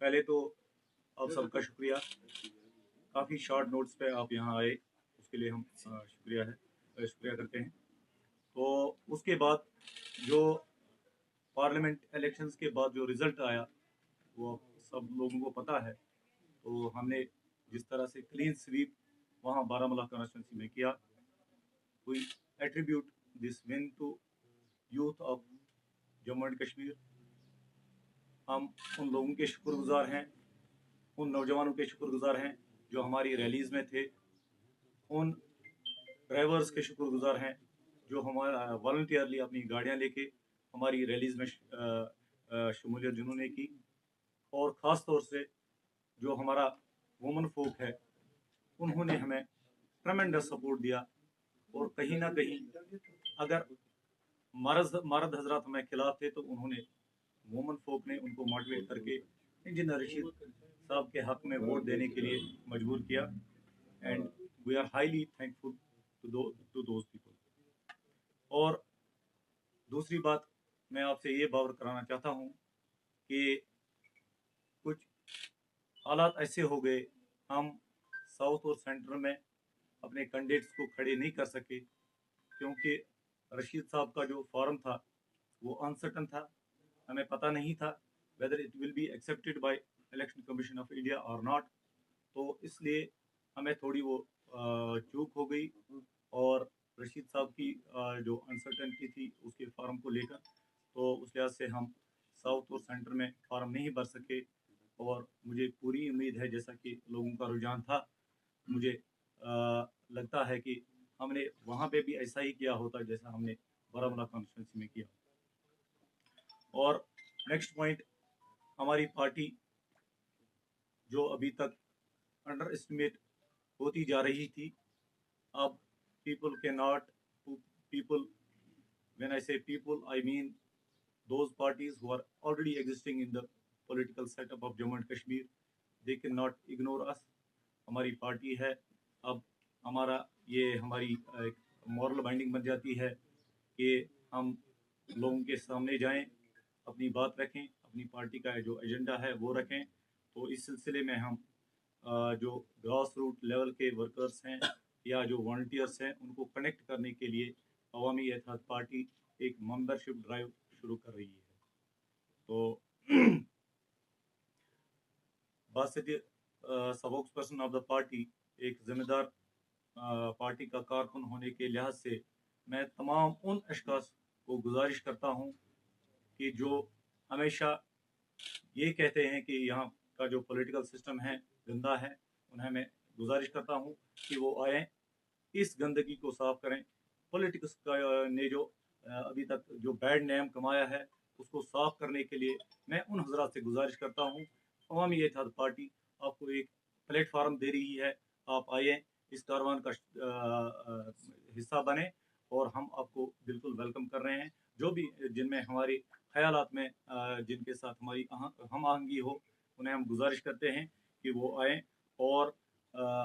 पहले तो आप सबका शुक्रिया, काफ़ी शॉर्ट नोट्स पे आप यहाँ आए, उसके लिए हम शुक्रिया करते हैं। तो उसके बाद जो पार्लियामेंट इलेक्शंस के बाद जो रिज़ल्ट आया वो सब लोगों को पता है। तो हमने जिस तरह से क्लीन स्वीप वहाँ बारामूला कॉन्स्टिट्यूंसी में किया, we attribute this win to youth of Jammu and Kashmir. हम उन लोगों के शुक्रगुजार हैं, उन नौजवानों के शुक्रगुजार हैं जो हमारी रैलीज़ में थे, उन ड्राइवर्स के शुक्रगुजार हैं जो हमारा वॉलंटियरली अपनी गाड़ियाँ लेके हमारी रैलीज़ में शमूलियत जिन्होंने की, और ख़ास तौर से जो हमारा वुमन फोक है उन्होंने हमें ट्रेमेंडस सपोर्ट दिया। और कहीं ना कहीं अगर मर्द हजरात हमें खिलाफ थे तो उन्होंने वुमन फोक ने उनको मोटिवेट करके इंजीनियर रशीद साहब के हक में वोट देने के लिए मजबूर किया। And we are highly thankful to those people. और दूसरी बात मैं आपसे ये बावर कराना चाहता हूँ कि कुछ हालात ऐसे हो गए, हम साउथ और सेंटर में अपने कैंडिडेट्स को खड़े नहीं कर सके क्योंकि रशीद साहब का जो फॉर्म था वो अनसर्टन था, हमें पता नहीं था whether it will be accepted by election commission of India और नॉट। तो इसलिए हमें थोड़ी वो चूक हो गई, और रशीद साहब की जो अनसर्टनिटी थी उसके फॉर्म को लेकर, तो उस लिहाज से हम साउथ और सेंटर में फॉर्म नहीं भर सके। और मुझे पूरी उम्मीद है, जैसा कि लोगों का रुझान था, मुझे लगता है कि हमने वहाँ पे भी ऐसा ही किया होता जैसा हमने बारामूला कॉन्स्टिट्यूंसी में किया। और नेक्स्ट पॉइंट, हमारी पार्टी जो अभी तक अंडर एस्टिमेट होती जा रही थी, अब people cannot people when I say people I mean those parties who are already existing in the political setup of Jammu and Kashmir, they cannot ignore us। हमारी पार्टी है, अब हमारी एक मॉरल बाइंडिंग बन जाती है कि हम लोगों के सामने जाएं, अपनी बात रखें, अपनी पार्टी का जो एजेंडा है वो रखें। तो इस सिलसिले में हम जो ग्रास रूट लेवल के वर्कर्स हैं या जो वॉलंटियर्स हैं उनको कनेक्ट करने के लिए अवामी इत्तेहाद पार्टी एक मेंबरशिप ड्राइव शुरू कर रही है। तो Basit spokes person of the party, एक जिम्मेदार पार्टी का कारकुन होने के लिहाज से मैं तमाम उन अशखास को गुजारिश करता हूँ कि जो हमेशा ये कहते हैं कि यहाँ का जो पॉलिटिकल सिस्टम है गंदा है, उन्हें मैं गुजारिश करता हूँ कि वो आएँ, इस गंदगी को साफ करें। पॉलिटिक्स का ने जो अभी तक जो बैड नेम कमाया है उसको साफ करने के लिए मैं उन हजरात से गुजारिश करता हूँ, अवामी इत्तेहाद पार्टी आपको एक प्लेटफार्म दे रही है, आप आइए, इस कारवान का हिस्सा बने, और हम आपको बिल्कुल वेलकम कर रहे हैं। जो भी जिनमें हमारे ख्यालात में जिनके साथ हमारी हम आहंगी हो, उन्हें हम गुजारिश करते हैं कि वो आएँ और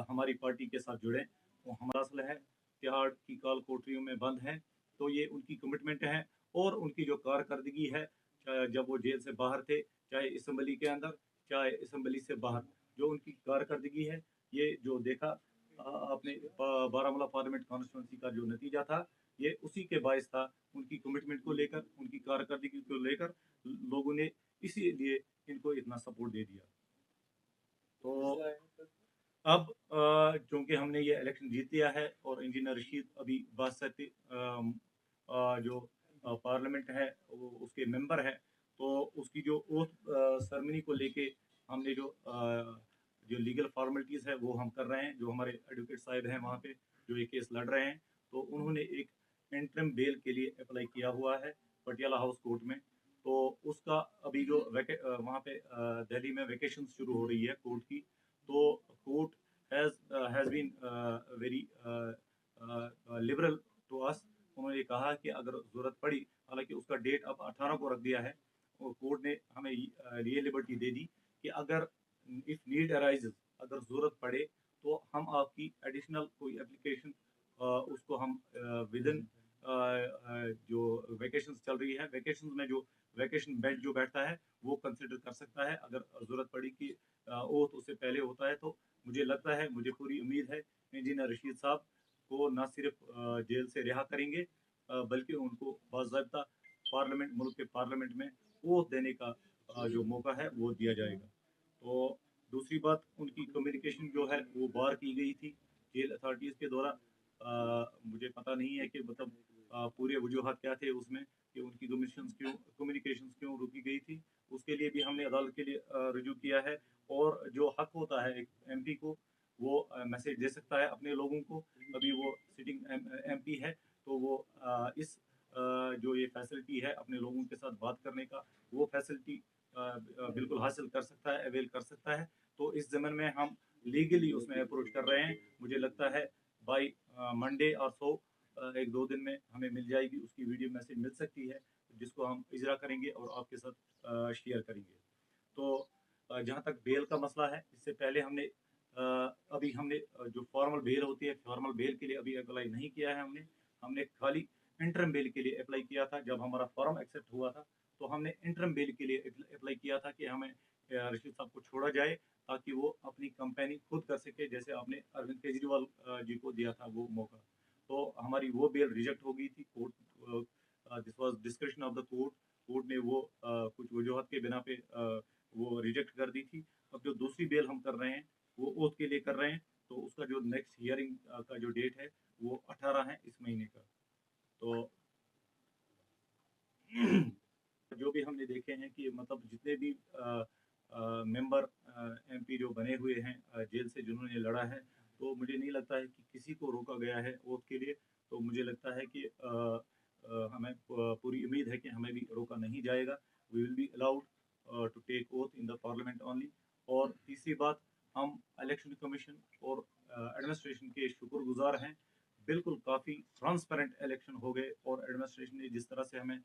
हमारी पार्टी के साथ जुड़ें। वो हमारा असल है, तिहाड़ की काल कोठरियों में बंद है, तो ये उनकी कमिटमेंट है। और उनकी जो कारकर्दगी है, चाहे जब वो जेल से बाहर थे, चाहे असम्बली के अंदर, चाहे असम्बली से बाहर, जो उनकी कारकर्दगी है, ये जो देखा आपने बारामूला पार्लियामेंट कॉन्स्टिट्यूंसी का जो नतीजा था, ये उसी के बायस था, उनकी कमिटमेंट को लेकर, उनकी कारकर्दगी को लेकर लोगों ने इसीलिए इनको इतना सपोर्ट दे दिया। तो अब चूंकि हमने ये इलेक्शन जीत लिया है और इंजीनियर रशीद अभी बासठी जो पार्लियामेंट है वो उसके मेंबर है, तो उसकी जो ओथ सेरेमनी को लेके हमने जो लीगल फॉर्मेलिटीज़ है वो हम कर रहे हैं। जो हमारे एडवोकेट साहब हैं वहाँ पे जो ये केस लड़ रहे हैं, तो उन्होंने एक इंटरिम बेल के लिए अप्लाई किया हुआ है पटियाला हाउस कोर्ट में। तो उसका अभी जो वहाँ पे दिल्ली में वेकेशन शुरू हो रही है कोर्ट की, तो court has been very liberal to us। उन्होंने कहा कि अगर ज़रूरत पड़ी, हालांकि उसका डेट अब 18 को रख दिया है, और कोर्ट ने हमें ये लिबर्टी दे दी कि अगर इफ नीड अराइजेस, अगर ज़रूरत पड़े, तो हम आपकी एडिशनल कोई एप्लीकेशन उसको हम विद इन जो वेकेशंस चल रही है, वेकेशंस में जो वैकेशन बेंच जो बैठता है वो कंसिडर कर सकता है। अगर ज़रूरत पड़ी कि ओथ उससे पहले होता है, तो मुझे लगता है, मुझे पूरी उम्मीद है इंजीनियर रशीद साहब को ना सिर्फ जेल से रिहा करेंगे, बल्कि उनको बाज़ाब्ता पार्लियामेंट, मुल्क के पार्लियामेंट में ओथ देने का जो मौका है वो दिया जाएगा। तो दूसरी बात, उनकी कम्युनिकेशन जो है वो बार की गई थी जेल अथॉरिटीज़ के द्वारा। मुझे पता नहीं है कि मतलब पूरे वजूहात क्या थे उसमें, कि उनकी कम्युनिकेशंस क्यों रोकी गई थी। उसके लिए भी हमने अदालत के लिए रुजू किया है। और जो हक होता है एक एमपी को, वो मैसेज दे सकता है अपने लोगों को। अभी वो सिटिंग एमपी है, तो वो इस जो ये फैसिलिटी है अपने लोगों के साथ बात करने का, वो फैसिलिटी बिल्कुल हासिल कर सकता है, अवेल कर सकता है। तो इस ज़मन में हम लीगली उसमें अप्रोच कर रहे हैं। मुझे लगता है बाई मंडे और सो 1-2 दिन में हमें मिल जाएगी, उसकी वीडियो मैसेज मिल सकती है, जिसको हम इजरा करेंगे और आपके साथ शेयर करेंगे। तो जहाँ तक बेल का मसला है, इससे पहले अभी हमने जो फॉर्मल बेल होती है, फॉर्मल बेल के लिए अभी अप्लाई नहीं किया है हमने। हमने खाली इंटरम बेल के लिए अप्लाई किया था। जब हमारा फॉर्म एक्सेप्ट हुआ था, तो हमने इंटरम बेल के लिए अप्लाई किया था कि हमें रशीद साहब को छोड़ा जाए, ताकि वो अपनी कंपेनिंग खुद कर सके, जैसे आपने अरविंद केजरीवाल जी को दिया था वो मौका। तो हमारी वो बेल रिजेक्ट हो गई थी। This was description of the court. Court ने वो कुछ वजूहत के बिना पे वो रिजेक्ट कर दी थी। अब जो दूसरी बेल हम कर रहे हैं, वो ओथ के लिए कर रहे हैं। तो उसका जो नेक्स्ट हियरिंग का जो डेट है, वो 18 है इस महीने का। तो जो भी हमने देखे हैं कि मतलब जितने भी मेंबर एमपी जो बने हुए हैं जेल से, जिन्होंने लड़ा है, तो मुझे नहीं लगता है कि किसी को रोका गया है ओथ के लिए। तो मुझे लगता है कि हमें पूरी उम्मीद है कि हमें भी रोका नहीं जाएगा। We will be allowed to take oath in the parliament only. और तीसरी बात, हम इलेक्शन कमीशन और एडमिनिस्ट्रेशन के शुक्रगुजार हैं। बिल्कुल काफ़ी ट्रांसपेरेंट इलेक्शन हो गए, और एडमिनिस्ट्रेशन ने जिस तरह से हमें